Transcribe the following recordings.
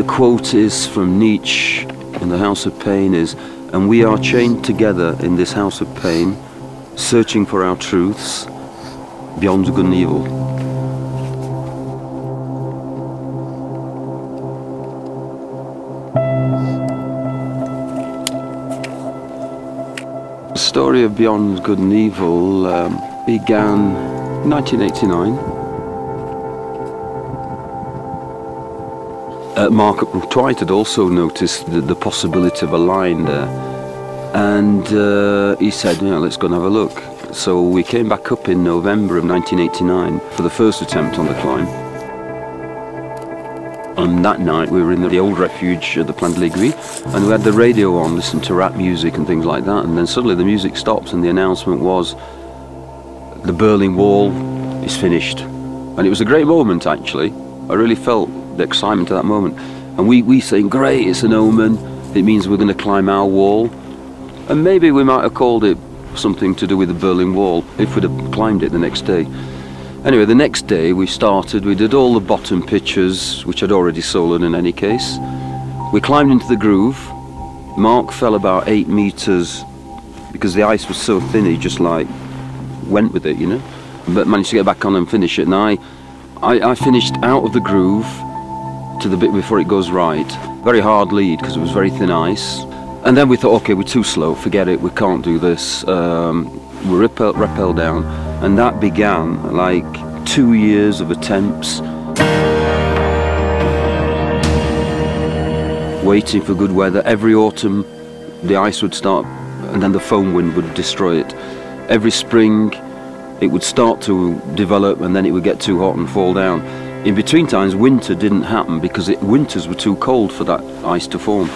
quote is from Nietzsche in The House of Pain is, "And we are chained together in this house of pain, searching for our truths beyond good and evil." The story of Beyond Good and Evil began in 1989. Mark Twight had also noticed the possibility of a line there, and he said, "Yeah, let's go and have a look." So we came back up in November of 1989 for the first attempt on the climb. And that night we were in the old refuge at the Plan de l'Aiguille, and we had the radio on, listening to rap music and things like that, and then suddenly the music stopped and the announcement was, "The Berlin Wall is finished." And it was a great moment, actually. I really felt the excitement of that moment. And we saying, "Great, it's an omen, it means we're going to climb our wall." And maybe we might have called it something to do with the Berlin Wall if we'd have climbed it the next day. Anyway, the next day we started, we did all the bottom pitches, which I'd already soloed in any case. We climbed into the groove. Mark fell about 8 meters because the ice was so thin, he just like went with it, you know, but managed to get back on and finish it. And I finished out of the groove to the bit before it goes right. Very hard lead because it was very thin ice. And then we thought, okay, we're too slow, forget it, we can't do this. We rappel down, and that began like 2 years of attempts, waiting for good weather. Every autumn the ice would start and then the foam wind would destroy it. Every spring it would start to develop and then it would get too hot and fall down. In between times winter didn't happen because winters were too cold for that ice to form.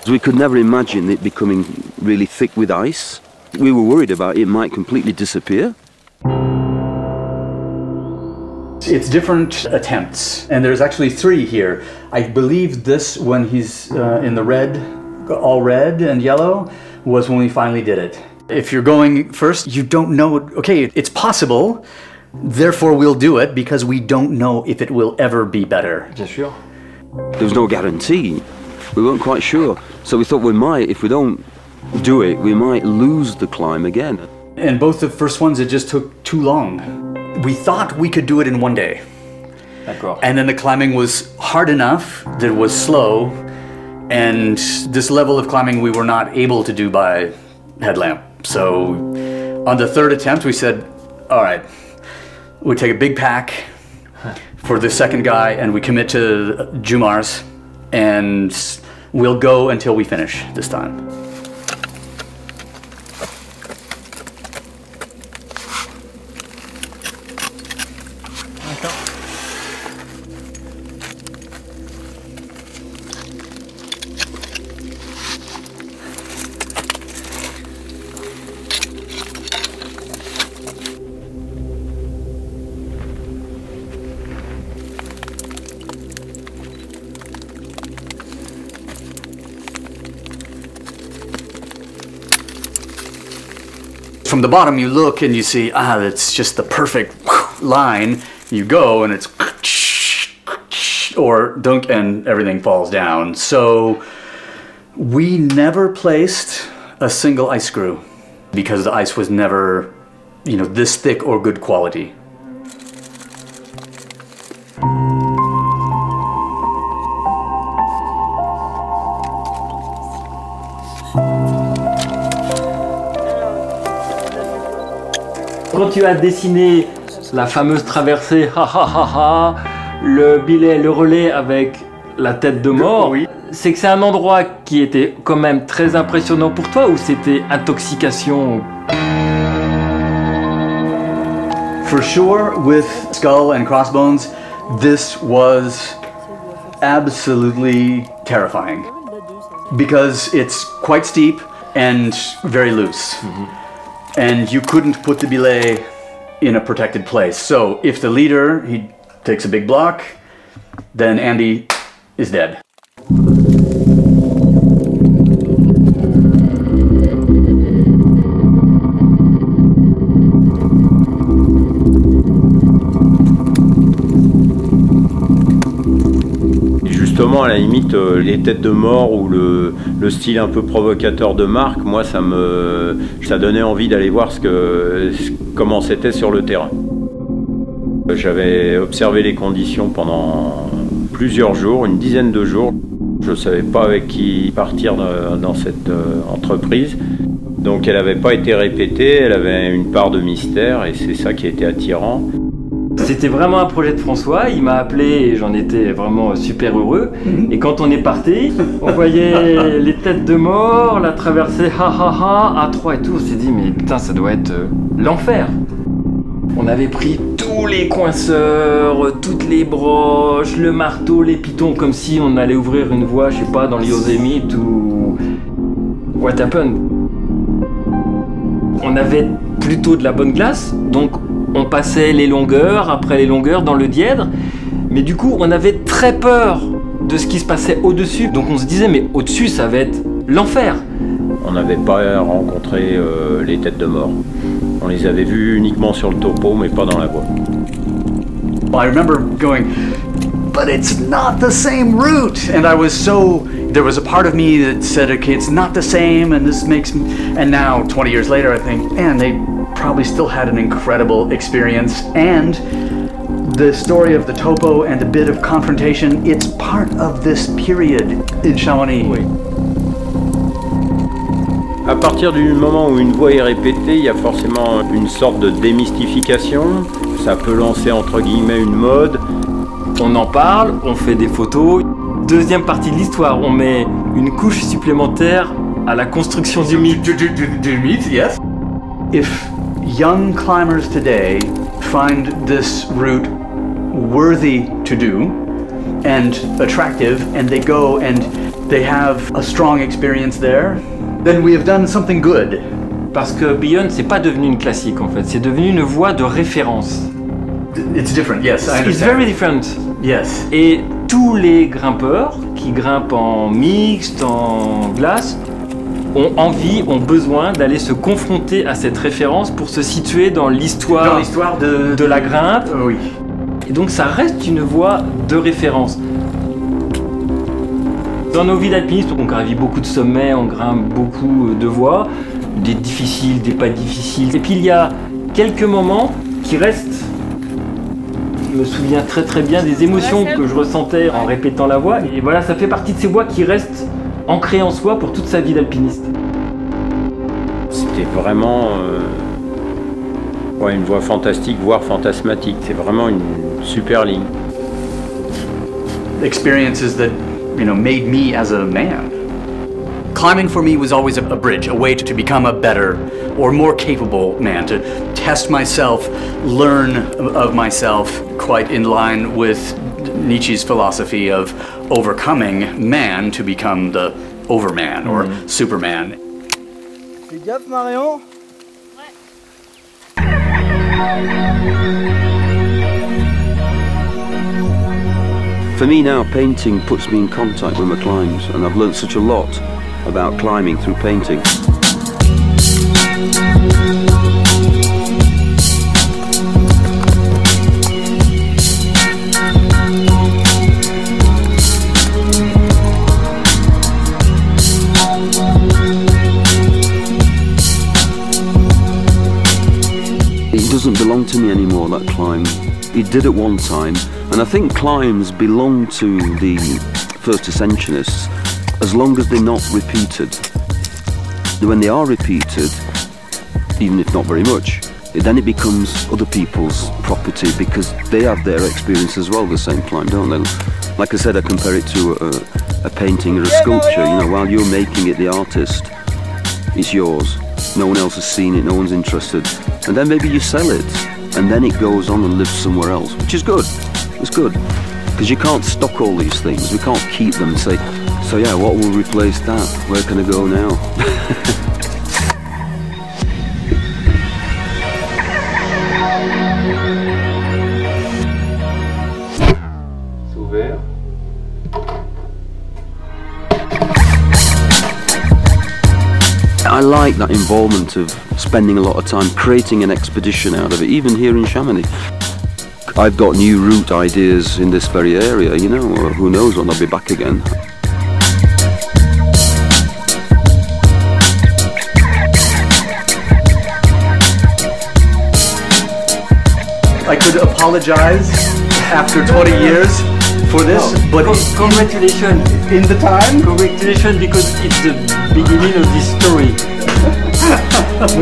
We could never imagine it becoming really thick with ice. We were worried about it might completely disappear. It's different attempts, and there's actually 3 here. I believe this, when he's in the red, all red and yellow, was when we finally did it. If you're going first, you don't know, okay, it's possible, therefore we'll do it because we don't know if it will ever be better. Bien sûr. There was no guarantee. We weren't quite sure. So we thought we might, if we don't do it, we might lose the climb again. And both the first ones, it just took too long. We thought we could do it in 1 day. D'accord. And then the climbing was hard enough that it was slow, and this level of climbing we were not able to do by headlamp. So on the 3rd attempt we said, all right, we take a big pack for the second guy and we commit to Jumars, and we'll go until we finish this time. From the bottom you look and you see, that's just the perfect line. You go and it's or dunk and everything falls down. So we never placed a single ice screw because the ice was never, you know, this thick or good quality. Quand tu as dessiné la fameuse traversée, le billet, le relais avec la tête de mort, Oui. c'est que c'est un endroit qui était quand même très impressionnant pour toi ou c'était intoxication? For sure, with Skull and Crossbones, this was absolutely terrifying because it's quite steep and very loose. And you couldn't put the belay in a protected place. So if the leader, he takes a big block, then Andy is dead. Justement, à la limite, les têtes de mort ou le style un peu provocateur de Mark, moi, ça donnait envie d'aller voir comment c'était sur le terrain. J'avais observé les conditions pendant plusieurs jours, une dizaine de jours. Je ne savais pas avec qui partir dans cette entreprise. Donc elle n'avait pas été répétée, elle avait une part de mystère et c'est ça qui a été attirant. C'était vraiment un projet de François, il m'a appelé et j'en étais vraiment super heureux. Et quand on est parti, on voyait les têtes de mort, la traversée à Trois et tout, on s'est dit mais putain ça doit être l'enfer. On avait pris tous les coinceurs, toutes les broches, le marteau, les pitons, comme si on allait ouvrir une voie, je sais pas, dans le Yosemite ou What Happened. On avait plutôt de la bonne glace, donc on passait les longueurs, après les longueurs dans le dièdre, mais du coup on avait très peur de ce qui se passait au-dessus, donc on se disait mais au-dessus ça va être l'enfer. On n'avait pas rencontré les têtes de mort. On les avait vues uniquement sur le topo, mais pas dans la voie. I remember going, but it's not the same route. And there was a part of me that said, okay, it's not the same, and this makes me, and now, 20 years later, I think, man, they probably still had an incredible experience. And the story of the topo and the bit of confrontation, it's part of this period in Chamonix. Oui. À partir du moment où une voie est répétée, il y a forcément une sorte de démystification. Ça peut lancer entre guillemets une mode. On en parle, on fait des photos. Deuxième partie de l'histoire, on met une couche supplémentaire à la construction du mythe. Du mythe, yes. If young climbers today find this route worthy to do and attractive, and they go and they have a strong experience there, then we have done something good. Parce que Beyond, c'est pas devenu une classique en fait, c'est devenu une voie de référence. It's different, yes, I understand. It's very different. Yes. Et tous les grimpeurs qui grimpent en mixte, en glace, ont envie, ont besoin d'aller se confronter à cette référence pour se situer dans l'histoire de la grimpe. Oui. Et donc ça reste une voie de référence. Dans nos vies d'alpinistes, on gravit beaucoup de sommets, on grimpe beaucoup de voies, des difficiles, des pas difficiles. Et puis il y a quelques moments qui restent. Je me souviens très bien des émotions que je ressentais en répétant la voie. Et voilà, ça fait partie de ces voies qui restent ancrées en soi pour toute sa vie d'alpiniste. C'était vraiment une voie fantastique, voire fantasmatique. C'est vraiment une super ligne. Experiences that, made me as a man. Climbing for me was always a bridge, a way to become a better or more capable man, to test myself, learn of myself, quite in line with Nietzsche's philosophy of overcoming man to become the overman or superman. Fais gaffe, Marion. For me now, painting puts me in contact with my climbs, and I've learnt such a lot about climbing through painting. It doesn't belong to me anymore, that climb. It did at one time, and I think climbs belong to the first ascensionists as long as they're not repeated. When they are repeated, even if not very much, then it becomes other people's property because they have their experience as well, the same climb, don't they? Like I said, I compare it to a painting or a sculpture. You know, while you're making it, the artist, it's yours. No one else has seen it, no one's interested. And then maybe you sell it, and then it goes on and lives somewhere else, which is good. It's good. Because you can't stock all these things. We can't keep them and say, so yeah, what will replace that? Where can I go now? I like that involvement of spending a lot of time creating an expedition out of it, even here in Chamonix. I've got new route ideas in this very area, you know, or who knows when I'll be back again. I could apologize after 20 years for this, but congratulations. in the time, Congratulations, because it's the beginning of this story.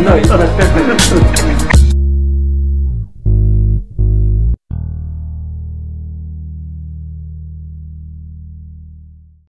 No, it's not perfect.